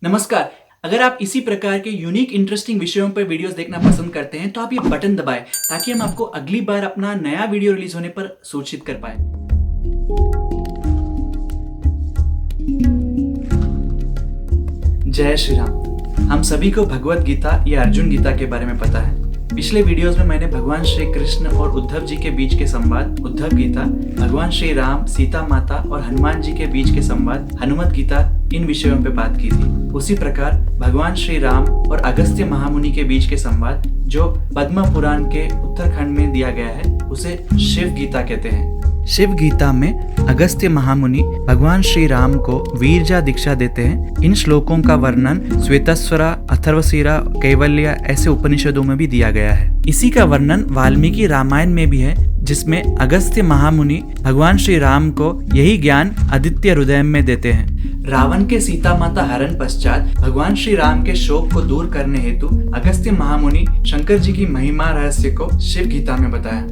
नमस्कार। अगर आप इसी प्रकार के यूनिक इंटरेस्टिंग विषयों पर वीडियोस देखना पसंद करते हैं तो आप ये बटन दबाएं ताकि हम आपको अगली बार अपना नया वीडियो रिलीज होने पर सूचित कर पाए। जय श्री राम। हम सभी को भगवत गीता या अर्जुन गीता के बारे में पता है। पिछले वीडियोस में मैंने भगवान श्री कृष्ण और उद्धव जी के बीच के संवाद उद्धव गीता, भगवान श्री राम, सीता माता और हनुमान जी के बीच के संवाद हनुमत गीता, इन विषयों पे बात की थी। उसी प्रकार भगवान श्री राम और अगस्त्य महामुनि के बीच के संवाद जो पद्म पुराण के उत्तरखंड में दिया गया है उसे शिव गीता कहते हैं। शिव गीता में अगस्त्य महामुनि भगवान श्री राम को वीरजा दीक्षा देते हैं। इन श्लोकों का वर्णन श्वेतस्वरा, अथर्वशीरा, कैवल्य ऐसे उपनिषदों में भी दिया गया है। इसी का वर्णन वाल्मीकि रामायण में भी है, जिसमें अगस्त्य महामुनि भगवान श्री राम को यही ज्ञान आदित्य हृदय में देते हैं। रावण के सीता माता हरण पश्चात भगवान श्री राम के शोक को दूर करने हेतु अगस्त्य महामुनि शंकर जी की महिमा रहस्य को शिव गीता में बताया।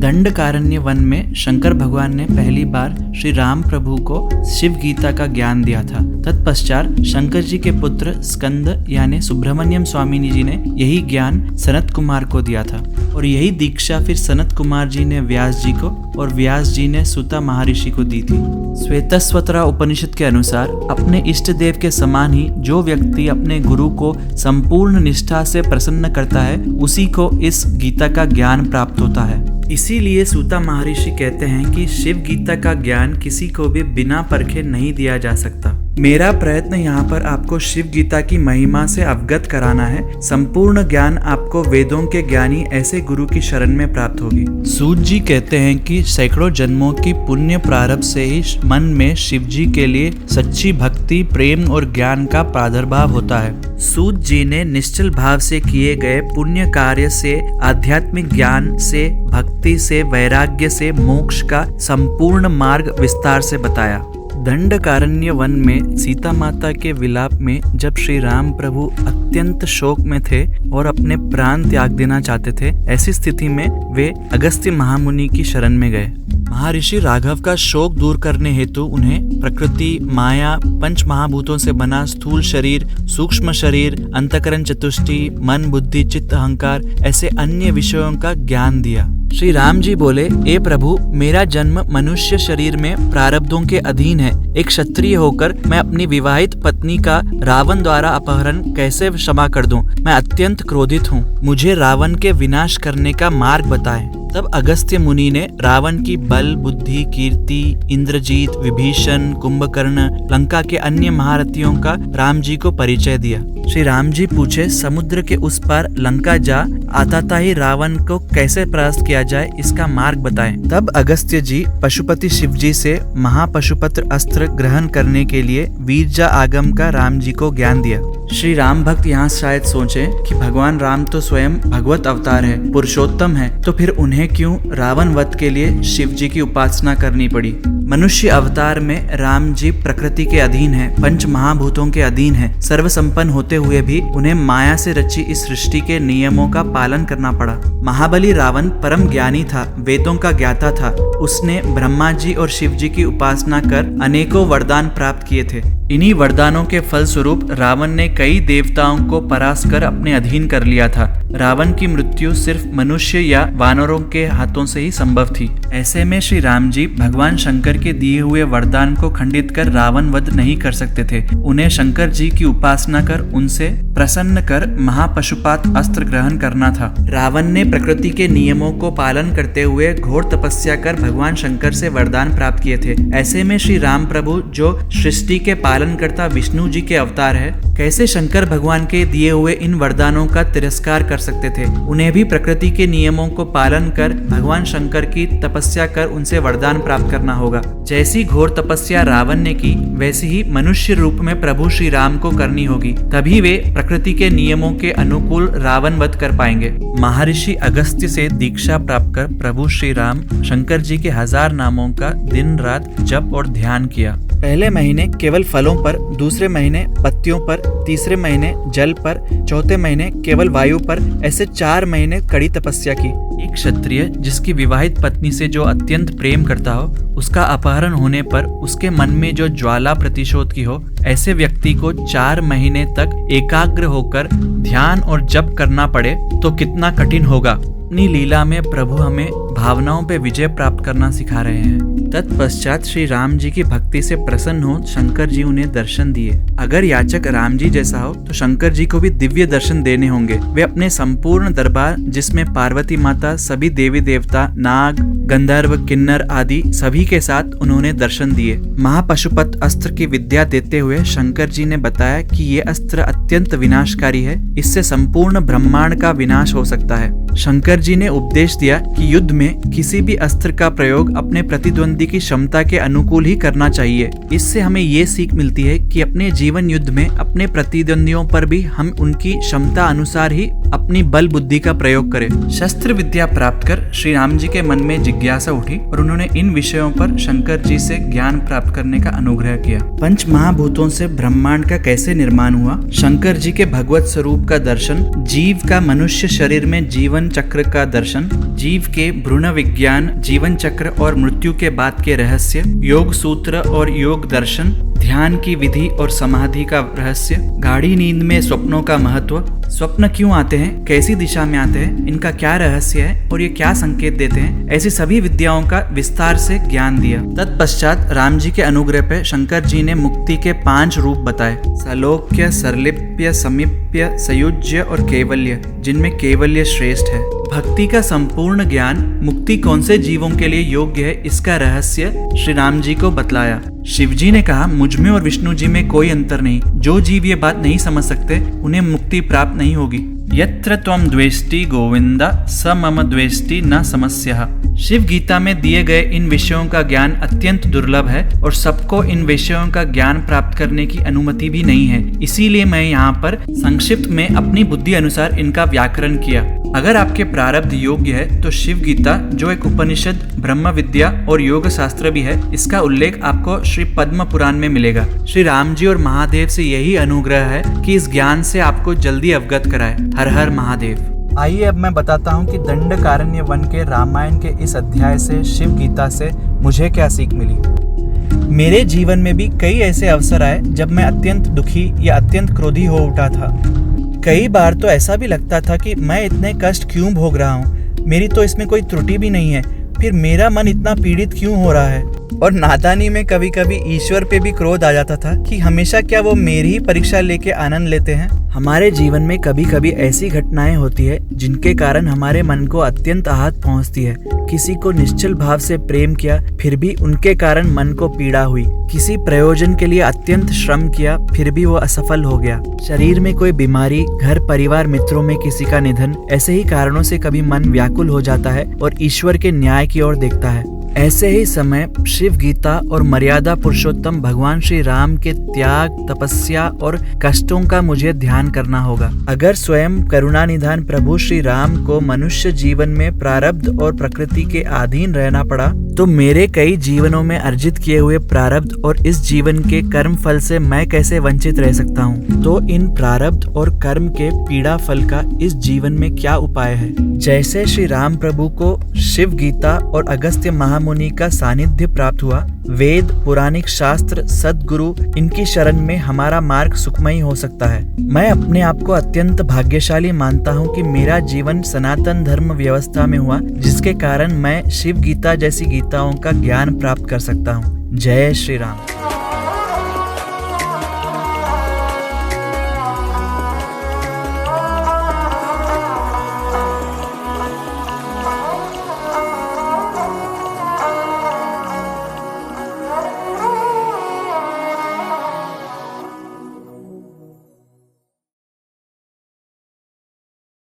दंडकारण्य वन में शंकर भगवान ने पहली बार श्री राम प्रभु को शिव गीता का ज्ञान दिया था। तत्पश्चात शंकर जी के पुत्र स्कंद यानी सुब्रमण्यम स्वामी जी ने यही ज्ञान सनत कुमार को दिया था और यही दीक्षा फिर सनत कुमार जी ने व्यास जी को और व्यास जी ने सुता महर्षि को दी थी। श्वेतस्वतरा उपनिषद के अनुसार अपने इष्ट देव के समान ही जो व्यक्ति अपने गुरु को संपूर्ण निष्ठा से प्रसन्न करता है उसी को इस गीता का ज्ञान प्राप्त होता है। इसीलिए सूता महर्षि कहते हैं कि शिव गीता का ज्ञान किसी को भी बिना परखे नहीं दिया जा सकता। मेरा प्रयत्न यहाँ पर आपको शिव गीता की महिमा से अवगत कराना है। संपूर्ण ज्ञान आपको वेदों के ज्ञानी ऐसे गुरु की शरण में प्राप्त होगी। सूत जी कहते हैं कि सैकड़ों जन्मों की पुण्य प्रारब्ध से ही मन में शिव जी के लिए सच्ची भक्ति, प्रेम और ज्ञान का प्रादुर्भाव होता है। सूत जी ने निश्चल भाव से किए गए पुण्य कार्य से, आध्यात्मिक ज्ञान से, भक्ति से, वैराग्य से मोक्ष का संपूर्ण मार्ग विस्तार से बताया। दंडकारण्य वन में सीता माता के विलाप में जब श्री राम प्रभु अत्यंत शोक में थे और अपने प्राण त्याग देना चाहते थे, ऐसी स्थिति में वे अगस्त्य महामुनि की शरण में गए। महर्षि राघव का शोक दूर करने हेतु उन्हें प्रकृति, माया, पंच महाभूतों से बना स्थूल शरीर, सूक्ष्म शरीर, अंतःकरण चतुष्टय, मन, बुद्धि, चित्त, अहंकार ऐसे अन्य विषयों का ज्ञान दिया। श्री राम जी बोले, ए प्रभु, मेरा जन्म मनुष्य शरीर में प्रारब्धों के अधीन है। एक क्षत्रिय होकर मैं अपनी विवाहित पत्नी का रावण द्वारा अपहरण कैसे क्षमा कर दूं? मैं अत्यंत क्रोधित हूँ। मुझे रावण के विनाश करने का मार्ग बताएं। तब अगस्त्य मुनि ने रावण की बल, बुद्धि, कीर्ति, इंद्रजीत, विभीषण, कुंभकर्ण, लंका के अन्य महारथियों का राम जी को परिचय दिया। श्री राम जी पूछे, समुद्र के उस पार लंका जा आता ही रावण को कैसे परास्त किया जाए, इसका मार्ग बताएं। तब अगस्त्य जी पशुपति शिव जी से महापशुपत्र अस्त्र ग्रहण करने के लिए वीरजा आगम का राम जी को ज्ञान दिया। श्री राम भक्त यहाँ शायद सोचे कि भगवान राम तो स्वयं भगवत अवतार है, पुरुषोत्तम है, तो फिर उन्हें क्यों रावण वध के लिए शिव जी की उपासना करनी पड़ी? मनुष्य अवतार में राम जी प्रकृति के अधीन है, पंच महाभूतों के अधीन है। सर्वसंपन्न होते हुए भी उन्हें माया से रची इस सृष्टि के नियमों का पालन करना पड़ा। महाबली रावण परम ज्ञानी था, वेदों का ज्ञाता था। उसने ब्रह्मा जी और शिव जी की उपासना कर अनेकों वरदान प्राप्त किए थे। इन्हीं वरदानों के फलस्वरूप रावण ने कई देवताओं को परास्त कर अपने अधीन कर लिया था। रावण की मृत्यु सिर्फ मनुष्य या वानरों के हाथों से ही संभव थी। ऐसे में श्री राम जी भगवान शंकर के दिए हुए वरदान को खंडित कर रावण वध नहीं कर सकते थे। उन्हें शंकर जी की उपासना कर उनसे प्रसन्न कर महापशुपात अस्त्र ग्रहण करना था। रावण ने प्रकृति के नियमों को पालन करते हुए घोर तपस्या कर भगवान शंकर से वरदान प्राप्त किए थे। ऐसे में श्री राम प्रभु जो सृष्टि के पालन करता विष्णु जी के अवतार है, कैसे शंकर भगवान के दिए हुए इन वरदानों का तिरस्कार कर सकते थे? उन्हें भी प्रकृति के नियमों को पालन कर भगवान शंकर की तपस्या कर उनसे वरदान प्राप्त करना होगा। जैसी घोर तपस्या रावण ने की, वैसी ही मनुष्य रूप में प्रभु श्री राम को करनी होगी, तभी वे प्रकृति के नियमों के अनुकूल रावण वध कर पाएंगे। महर्षि अगस्त्य से दीक्षा प्राप्त कर प्रभु श्री राम शंकर जी के 1000 नामों का दिन रात जप और ध्यान किया। पहले महीने केवल फलों पर, दूसरे महीने पत्तियों पर, तीसरे महीने जल पर, चौथे महीने केवल वायु पर, ऐसे 4 महीने कड़ी तपस्या की। एक क्षत्रिय जिसकी विवाहित पत्नी से जो अत्यंत प्रेम करता हो, उसका अपहरण होने पर उसके मन में जो ज्वाला प्रतिशोध की हो, ऐसे व्यक्ति को 4 महीने तक एकाग्र होकर ध्यान और जप करना पड़े तो कितना कठिन होगा। अपनी लीला में प्रभु हमें भावनाओं पे विजय प्राप्त करना सिखा रहे हैं। तत्पश्चात श्री राम जी की भक्ति से प्रसन्न हो शंकर जी उन्हें दर्शन दिए। अगर याचक राम जी जैसा हो तो शंकर जी को भी दिव्य दर्शन देने होंगे। वे अपने संपूर्ण दरबार, जिसमें पार्वती माता, सभी देवी देवता, नाग, गंधर्व, किन्नर आदि सभी के साथ उन्होंने दर्शन दिए। महापशुपत अस्त्र की विद्या देते हुए शंकर जी ने बताया कि ये अस्त्र अत्यंत विनाशकारी है, इससे संपूर्ण ब्रह्मांड का विनाश हो सकता है। शंकर जी ने उपदेश दिया कि युद्ध में किसी भी अस्त्र का प्रयोग अपने प्रतिद्वंदी की क्षमता के अनुकूल ही करना चाहिए। इससे हमें ये सीख मिलती है कि अपने जीवन युद्ध में अपने प्रतिद्वंदियों पर भी हम उनकी क्षमता अनुसार ही अपनी बल बुद्धि का प्रयोग करें। शस्त्र विद्या प्राप्त कर श्री राम जी के मन में जिज्ञासा उठी और उन्होंने इन विषयों पर शंकर जी से ज्ञान प्राप्त करने का अनुग्रह किया। पंच महाभूतों से ब्रह्मांड का कैसे निर्माण हुआ, शंकर जी के भगवत स्वरूप का दर्शन, जीव का मनुष्य शरीर में जीवन चक्र का दर्शन, जीव के भ्रूण विज्ञान, जीवन चक्र और मृत्यु के बाद के रहस्य, योग सूत्र और योग दर्शन, ध्यान की विधि और समाधि का रहस्य, गाढ़ी नींद में स्वप्नों का महत्व, स्वप्न क्यों आते हैं, कैसी दिशा में आते हैं, इनका क्या रहस्य है और ये क्या संकेत देते हैं, ऐसी सभी विद्याओं का विस्तार से ज्ञान दिया। तत्पश्चात राम जी के अनुग्रह पे शंकर जी ने मुक्ति के 5 रूप बताए: सलोक्य, सरलिप्य, समीप्य, सयुज्य और कैवल्य, जिनमें कैवल्य श्रेष्ठ है। भक्ति का संपूर्ण ज्ञान, मुक्ति कौन से जीवों के लिए योग्य है, इसका रहस्य श्री राम जी को बतलाया। शिव जी ने कहा, मुझ में और विष्णु जी में कोई अंतर नहीं। जो जीव ये बात नहीं समझ सकते उन्हें मुक्ति प्राप्त नहीं होगी। यत्र त्वं द्वेष्टि गोविंदा स मम द्वेष्टि न समस्यः। शिव गीता में दिए गए इन विषयों का ज्ञान अत्यंत दुर्लभ है और सबको इन विषयों का ज्ञान प्राप्त करने की अनुमति भी नहीं है। इसीलिए मैं यहाँ पर संक्षिप्त में अपनी बुद्धि अनुसार इनका व्याकरण किया। अगर आपके प्रारब्ध योग्य है तो शिव गीता, जो एक उपनिषद, ब्रह्म विद्या और योग शास्त्र भी है, इसका उल्लेख आपको श्री पद्म पुराण में मिलेगा। श्री राम जी और महादेव से यही अनुग्रह है कि इस ज्ञान से आपको जल्दी अवगत कराए। हर हर महादेव। आइए अब मैं बताता हूँ कि दंडकारण्य वन के रामायण के इस अध्याय से, शिव गीता से मुझे क्या सीख मिली। मेरे जीवन में भी कई ऐसे अवसर आए जब मैं अत्यंत दुखी या अत्यंत क्रोधी हो उठा था। कई बार तो ऐसा भी लगता था कि मैं इतने कष्ट क्यों भोग रहा हूँ, मेरी तो इसमें कोई त्रुटि भी नहीं है, फिर मेरा मन इतना पीड़ित क्यों हो रहा है। और नादानी में कभी कभी ईश्वर पे भी क्रोध आ जाता था कि हमेशा क्या वो मेरी ही परीक्षा लेके आनंद लेते हैं। हमारे जीवन में कभी कभी ऐसी घटनाएं होती है जिनके कारण हमारे मन को अत्यंत आहत पहुंचती है। किसी को निश्चल भाव से प्रेम किया, फिर भी उनके कारण मन को पीड़ा हुई। किसी प्रयोजन के लिए अत्यंत श्रम किया, फिर भी वो असफल हो गया। शरीर में कोई बीमारी, घर परिवार मित्रों में किसी का निधन, ऐसे ही कारणों से कभी मन व्याकुल हो जाता है और ईश्वर के न्याय की ओर देखता है। ऐसे ही समय शिव गीता और मर्यादा पुरुषोत्तम भगवान श्री राम के त्याग, तपस्या और कष्टों का मुझे ध्यान करना होगा। अगर स्वयं करुणा निधान प्रभु श्री राम को मनुष्य जीवन में प्रारब्ध और प्रकृति के अधीन रहना पड़ा, तो मेरे कई जीवनों में अर्जित किए हुए प्रारब्ध और इस जीवन के कर्म फल से मैं कैसे वंचित रह सकता हूँ। तो इन प्रारब्ध और कर्म के पीड़ा फल का इस जीवन में क्या उपाय है। जैसे श्री राम प्रभु को शिव गीता और अगस्त्य महामुनि का सानिध्य प्राप्त हुआ, वेद, पुराणिक शास्त्र, सद्गुरु, इनकी शरण में हमारा मार्ग सुखमय हो सकता है। मैं अपने आप को अत्यंत भाग्यशाली मानता हूँ कि मेरा जीवन सनातन धर्म व्यवस्था में हुआ, जिसके कारण मैं शिव गीता जैसी गीताओं का ज्ञान प्राप्त कर सकता हूँ। जय श्री राम।